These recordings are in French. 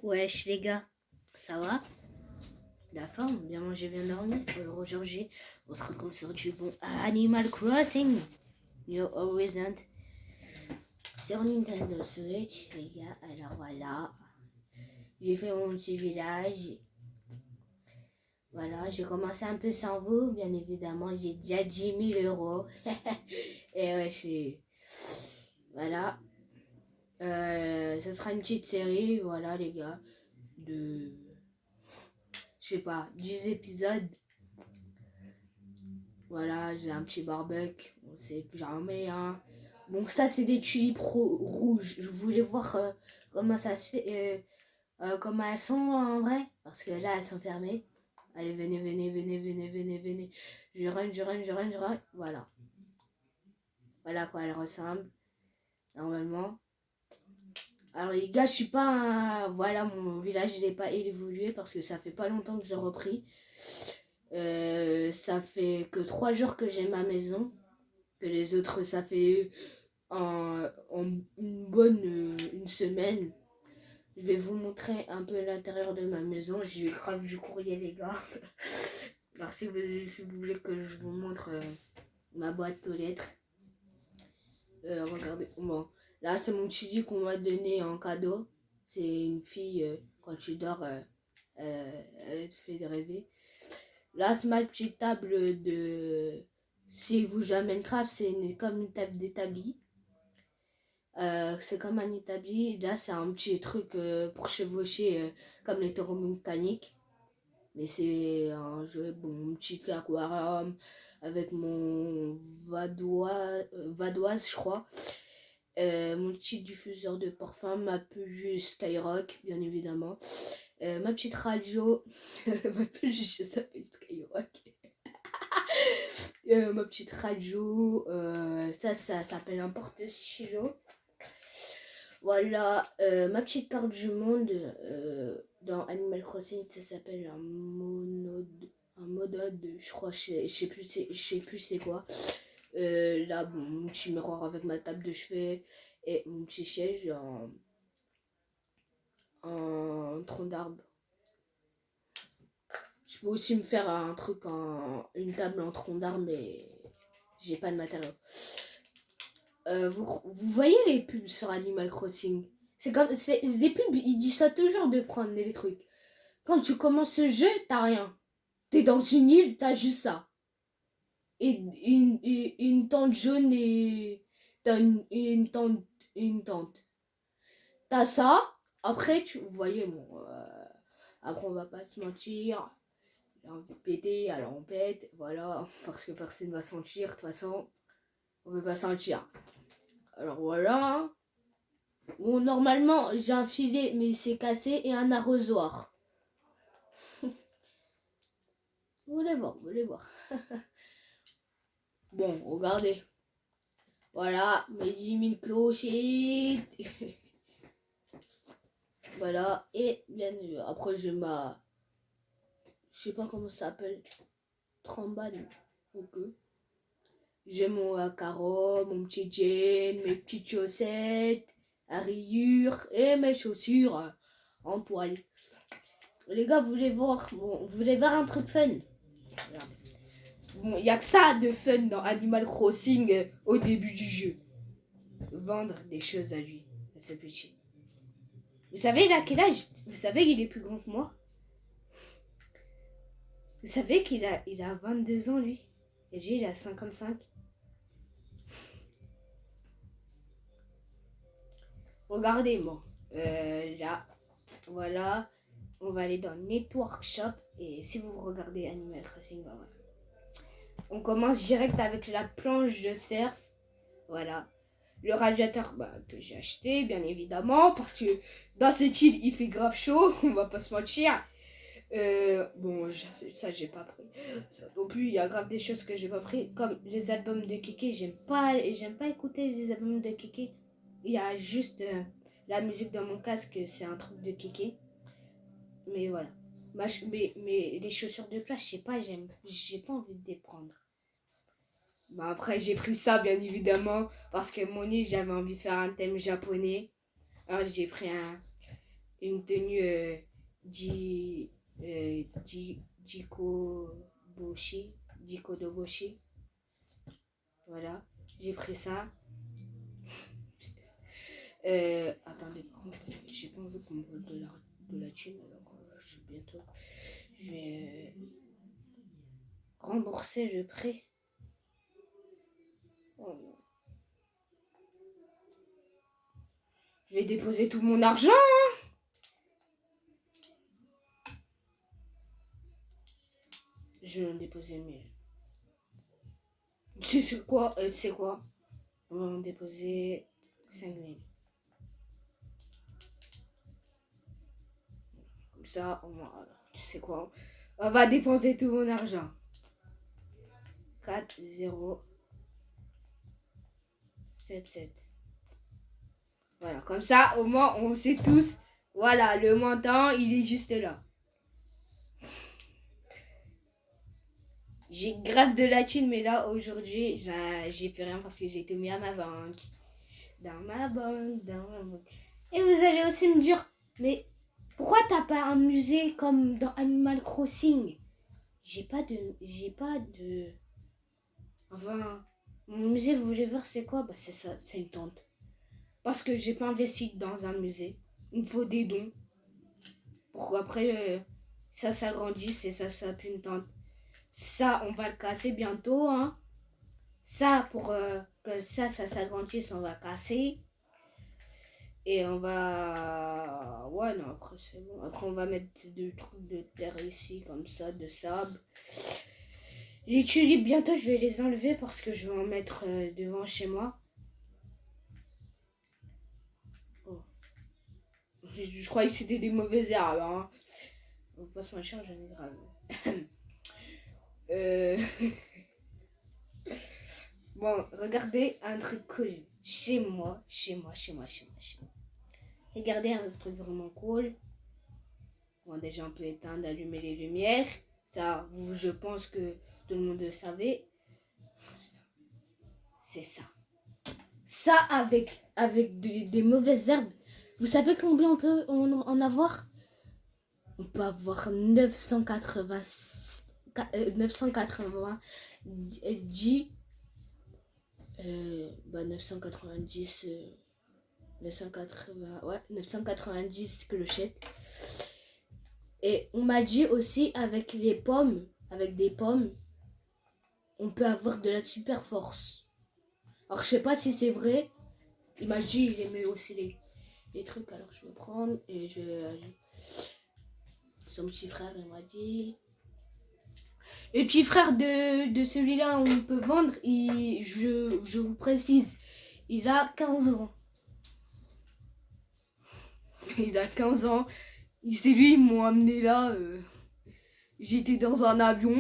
Wesh les gars, ça va? La forme, bien mangé, bien dormi. Alors aujourd'hui, on se retrouve sur du bon Animal Crossing New Horizons sur Nintendo Switch, les gars. Alors voilà, j'ai fait mon petit village. Voilà, j'ai commencé un peu sans vous, bien évidemment. J'ai déjà 10 000 euros. Et ouais, voilà. Ça sera une petite série, voilà les gars, de, je sais pas, 10 épisodes. Voilà, j'ai un petit barbecue, on sait jamais, hein. Donc ça, c'est des tulipes rouges. Je voulais voir comment ça se fait, comment elles sont en vrai. Parce que là, elles sont fermées. Allez, venez. Je run. Voilà. Voilà à quoi elles ressemblent, normalement. Alors les gars, je suis pas Voilà, mon village, il n'est pas évolué parce que ça fait pas longtemps que j'ai repris. Ça fait que 3 jours que j'ai ma maison. Que les autres, ça fait en une bonne une semaine. Je vais vous montrer un peu l'intérieur de ma maison. J'ai grave du courrier, les gars. Alors si vous voulez que je vous montre ma boîte aux lettres, regardez. Bon, là c'est mon chili qu'on m'a donné en cadeau. C'est une fille, quand tu dors, elle te fait rêver. Là c'est ma petite table de... Si vous jouez à Minecraft, c'est comme une table d'établi. C'est comme un établi. Là, c'est un petit truc pour chevaucher comme les taureaux mécaniques. Mais c'est un jeu, bon, mon petit aquarium avec mon vadoise, je crois. Mon petit diffuseur de parfum, ma peluche Skyrock, bien évidemment. Ma petite radio, ma peluche s'appelle Skyrock. Ma petite radio, ça s'appelle un porte-stylo. Voilà, ma petite carte du monde dans Animal Crossing, ça s'appelle un monode, je crois, je sais plus c'est quoi. Là, bon, mon petit miroir avec ma table de chevet et mon petit siège en tronc d'arbre. Je peux aussi me faire un truc une table en tronc d'arbre, mais j'ai pas de matériaux. Vous voyez les pubs sur Animal Crossing? Les pubs, ils disent ça toujours de prendre les trucs. Quand tu commences ce jeu, t'as rien. T'es dans une île, t'as juste ça. Et une tente jaune et... T'as une tente. T'as ça. Après, vous voyez, bon... après, on va pas se mentir. J'ai envie de péter, alors on pète. Voilà. Parce que personne va sentir. De toute façon, on veut pas sentir. Alors voilà. Bon, normalement, j'ai un filet, mais c'est cassé, et un arrosoir. Vous voulez voir. Bon, regardez. Voilà, mes 10 000 clochettes. Voilà, et bien après j'ai ma... Je sais pas comment ça s'appelle. Trambane. Ok. J'ai mon carreau, mon petit jean, mes petites chaussettes à rayures et mes chaussures en toile. Les gars, vous voulez voir un truc fun? Voilà. Bon, il n'y a que ça de fun dans Animal Crossing au début du jeu. Vendre des choses à lui, à ce petit. Vous savez, il a quel âge? Vous savez qu'il est plus grand que moi? Vous savez qu'il a 22 ans, lui? Et lui, il a 55. Regardez, moi. Là, voilà. On va aller dans Network Shop. Et si vous regardez Animal Crossing, bah voilà. On commence direct avec la planche de surf. Voilà. Le radiateur que j'ai acheté, bien évidemment. Parce que dans cette île, il fait grave chaud. On va pas se mentir. Bon, ça j'ai pas pris. Ça non plus, il y a grave des choses que j'ai pas pris. Comme les albums de Kéké. J'aime pas écouter les albums de Kéké. Il y a juste la musique dans mon casque. C'est un truc de Kéké. Mais voilà. Mais les chaussures de plage, je sais pas, j'ai pas envie de les prendre. Bah après, j'ai pris ça, bien évidemment, parce que mon île, j'avais envie de faire un thème japonais. Alors, j'ai pris une tenue Jikoboshi. Jikodoboshi. Voilà, j'ai pris ça. Attendez, j'ai pas envie qu'on me vole de la thune, alors je vais rembourser le prêt. Oh non. Je vais déposer tout mon argent. Je vais en déposer 1000. C'est quoi On va en déposer 5000. Comme ça, tu sais quoi on va dépenser tout mon argent. 4, 0, 7, 7. Voilà, comme ça, au moins, on sait tous. Voilà, le montant, il est juste là. J'ai grave de la thune, mais là, aujourd'hui, j'ai fait rien parce que j'ai été mis à ma banque. Dans ma banque. Et vous allez aussi me dire, mais pourquoi t'as pas un musée comme dans Animal Crossing? J'ai pas de... Enfin, mon musée, vous voulez voir, c'est quoi? Bah, c'est ça, c'est une tente. Parce que j'ai pas investi dans un musée. Il me faut des dons. Pour qu'après, ça s'agrandisse et ça pue une tente. Ça, on va le casser bientôt, hein. Ça, pour que ça s'agrandisse, on va casser. Et on va... Ouais, non, après c'est bon. Après, on va mettre des trucs de terre ici, comme ça, de sable. Les tulipes, bientôt, je vais les enlever parce que je vais en mettre devant chez moi. Oh. Je croyais que c'était des mauvaises herbes, hein. On passe ma charge, j'en ai grave. Bon, regardez un truc cool. Chez moi. Regardez un truc vraiment cool. Bon, déjà, on peut éteindre, allumer les lumières. Ça, je pense que tout le monde le savait. C'est ça. Ça, avec des mauvaises herbes. Vous savez combien on peut en avoir? On peut avoir 990 990 clochettes. Et on m'a dit aussi avec des pommes, on peut avoir de la super force. Alors je sais pas si c'est vrai. Il m'a dit, il aimait aussi les trucs. Alors je vais prendre et son petit frère, il m'a dit. Le petit frère de celui-là on peut vendre, je vous précise, il a 15 ans. Il a 15 ans. C'est lui, ils m'ont amené là. J'étais dans un avion,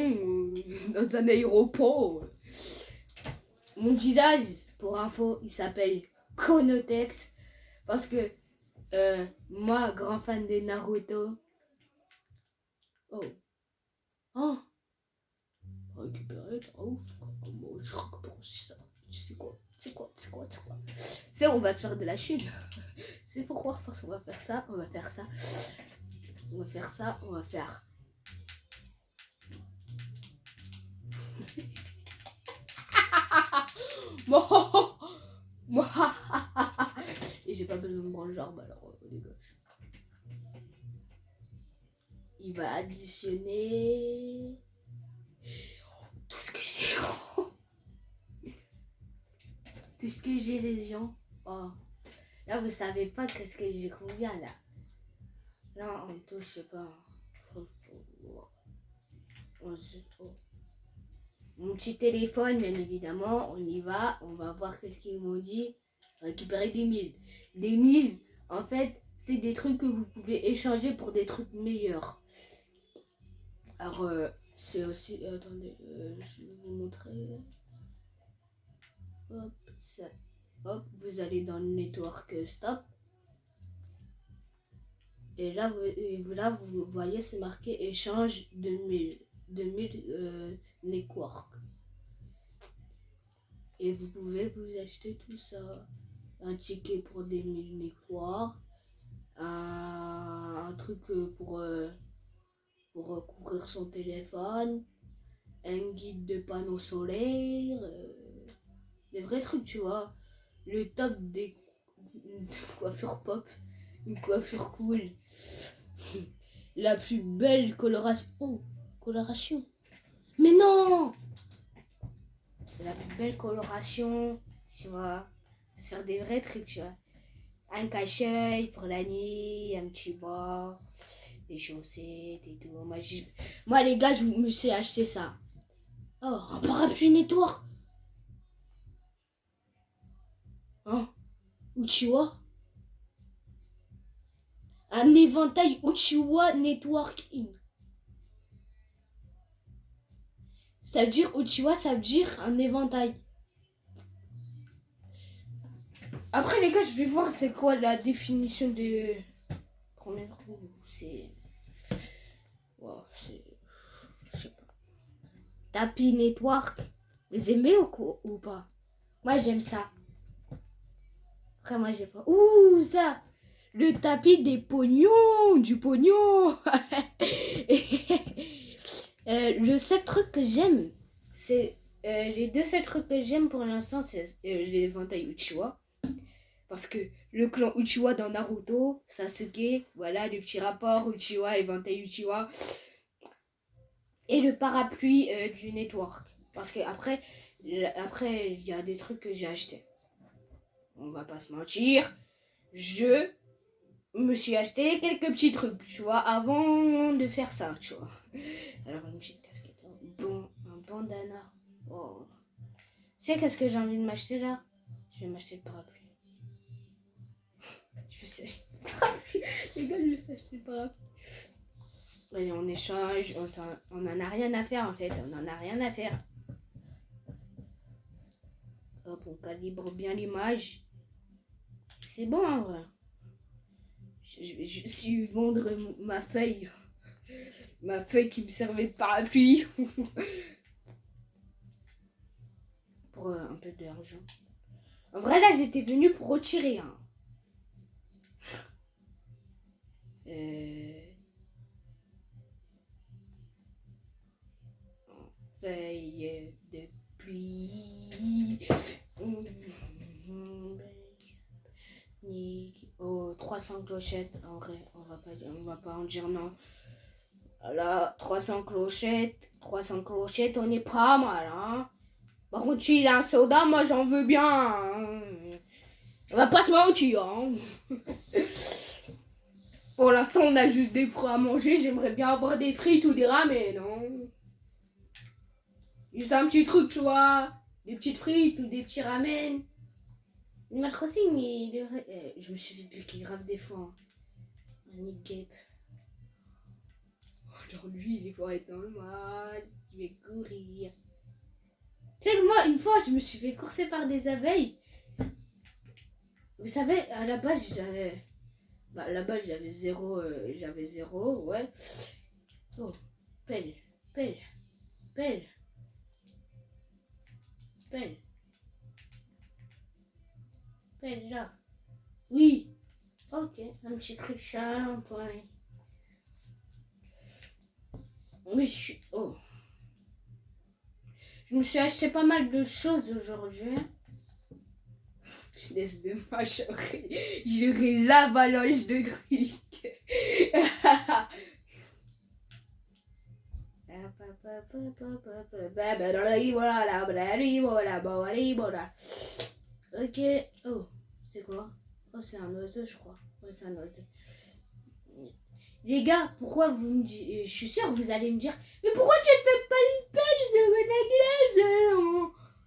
dans un aéroport. Mon village, pour info, il s'appelle Konotex. Parce que moi, grand fan de Naruto. Oh. Oh. Récupérer la ouf. Moi, je récupère aussi ça. C'est quoi? C'est on va se faire de la chute. C'est pourquoi? Parce qu'on va faire ça, on va faire ça. On va faire ça, on va faire. Et j'ai pas besoin de branle l'arbre, alors dégage. Il va additionner tout ce que j'ai. Tout ce que j'ai, les gens. Oh. Là, vous savez pas qu'est-ce que j'ai combien là. Là, en tout, je sais pas. Mon petit téléphone, bien évidemment, on y va, on va voir qu'est-ce qu'ils m'ont dit. Récupérer des 1000. Des 1000, en fait, c'est des trucs que vous pouvez échanger pour des trucs meilleurs. Alors, c'est aussi... attendez, je vais vous montrer. Hop, ça. Hop, vous allez dans le network stop. Et là, vous voyez, c'est marqué échange 2000 network. Et vous pouvez vous acheter tout ça. Un ticket pour des 1000 network. un truc pour couvrir son téléphone, un guide de panneau solaire, des vrais trucs, tu vois. Le top des coiffures pop, une coiffure cool, la plus belle coloration. Oh, coloration. Mais non! La plus belle coloration, tu vois. Sur des vrais trucs, tu vois. Un cache-œil pour la nuit, un petit bas, des chaussettes et tout. Moi les gars, je me suis acheté ça. Oh, un parapluie network. Hein? Uchiwa? Un éventail Uchiwa Networking. Ça veut dire Uchiwa, ça veut dire un éventail. Après les gars, je vais voir c'est quoi la définition de première roue. C'est... Wow, c'est... Je sais pas. Tapis network. Vous aimez ou pas? Moi j'aime ça. Après moi j'ai pas... Ouh ça. Le tapis des pognons. Du pognon. Le seul truc que j'aime, c'est... les deux seuls trucs que j'aime pour l'instant, c'est l'éventail Uchiwa. Parce que le clan Uchiwa dans Naruto, Sasuke, voilà le petit rapport Uchiwa, éventail Uchiwa. Et le parapluie du network. Parce que après, il y a des trucs que j'ai achetés. On va pas se mentir. Je me suis acheté quelques petits trucs, tu vois, avant de faire ça, tu vois. Alors une petite casquette, un bandana. Oh. Tu sais qu'est-ce que j'ai envie de m'acheter là? Je vais m'acheter le parapluie. Je vais s'acheter le parapluie. Les gars, je vais s'acheter le parapluie. Allez, on échange, on en a rien à faire en fait, on en a rien à faire. Hop, on calibre bien l'image. C'est bon en vrai. Je suis vendre ma feuille. Ma feuille qui me servait de parapluie. Pour un peu d'argent. En vrai là j'étais venue pour retirer un. Feuille de pluie. Oh, 300 clochettes. En vrai, on va pas en dire non. Voilà, 300 clochettes, on est pas mal, hein. Par contre, s'il a un soda, moi j'en veux bien. Hein. On va pas se mentir, hein. Pour l'instant, on a juste des fruits à manger. J'aimerais bien avoir des frites ou des ramen, non. Juste un petit truc, tu vois. Des petites frites ou des petits ramen. Animal Crossing, il devrait... je me suis fait piquer grave des fois. Hein. Un Nick Gape. Alors lui, il faut être dans le mal. Je vais courir. Tu sais que moi, une fois, je me suis fait courser par des abeilles. Vous savez, à la base, j'avais... Bah, là-bas, j'avais zéro, ouais. Oh, pelle. Pelle, là. Oui. Ok, un petit truc un point. Mais oh. Je me suis acheté pas mal de choses aujourd'hui. Je laisse de moi, j'aurai l'avalanche de trucs. Ok. Oh, c'est quoi? Oh, c'est un oiseau, je crois. Ouais, c'est un oiseau. Les gars, pourquoi vous me dites... Je suis sûre que vous allez me dire, mais pourquoi tu ne fais pas une pêche sur la glace?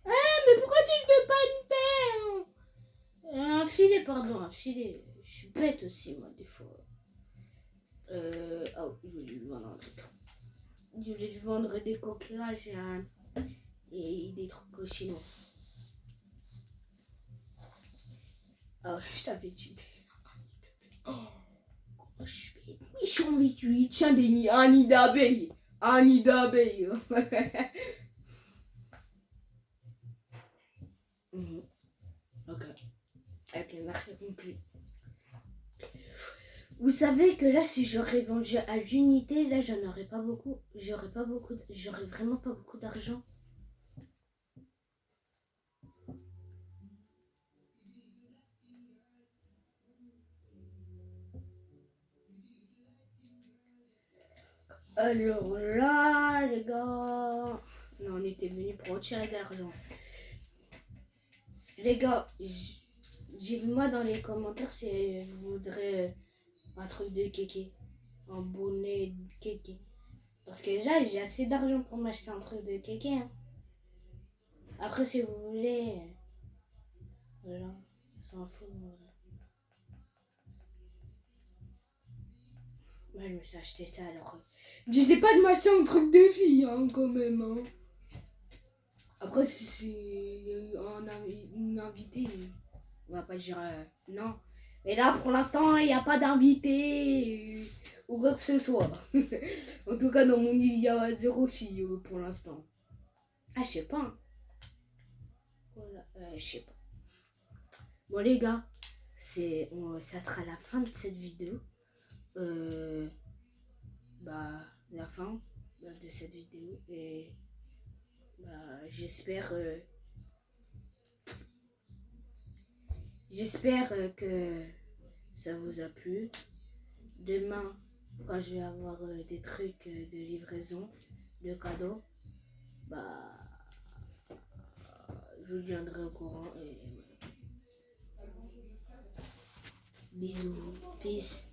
Ah, mais pourquoi tu ne fais pas une pêche? Un filet, pardon, un filet. Je suis bête aussi, moi, des fois. Oh, je voulais lui vendre un truc. Je voulais lui vendre des coquillages et des trucs chinois. Oh, je t'avais dit. Oh, je vais être méchant avec lui. Tiens, un nid d'abeille. Un nid d'abeille. Ok. Ok, marché conclu. Vous savez que là, si j'aurais vendu à l'unité, là, j'en aurais pas beaucoup. J'aurais vraiment pas beaucoup d'argent. Alors là, les gars, non, on était venus pour retirer de l'argent. Les gars, dites-moi dans les commentaires si vous voudrez un truc de kéké, un bonnet de kéké. Parce que là, j'ai assez d'argent pour m'acheter un truc de kéké. Hein. Après, si vous voulez, voilà, s'en fout. Voilà. Moi, je me suis acheté ça alors. Je disais pas de m'acheter un truc de fille, hein, quand même. Hein. Après, si c'est une invitée, on va pas dire non. Mais là, pour l'instant, il n'y a pas d'invité ou quoi que ce soit. En tout cas, dans mon île, il y a 0 fille pour l'instant. Ah, je sais pas. Hein. Voilà, je sais pas. Bon, les gars, ça sera la fin de cette vidéo. La fin de cette vidéo. Et j'espère que ça vous a plu. Demain, quand je vais avoir des trucs de livraison, de cadeaux, je vous tiendrai au courant. Et voilà. Bisous, peace.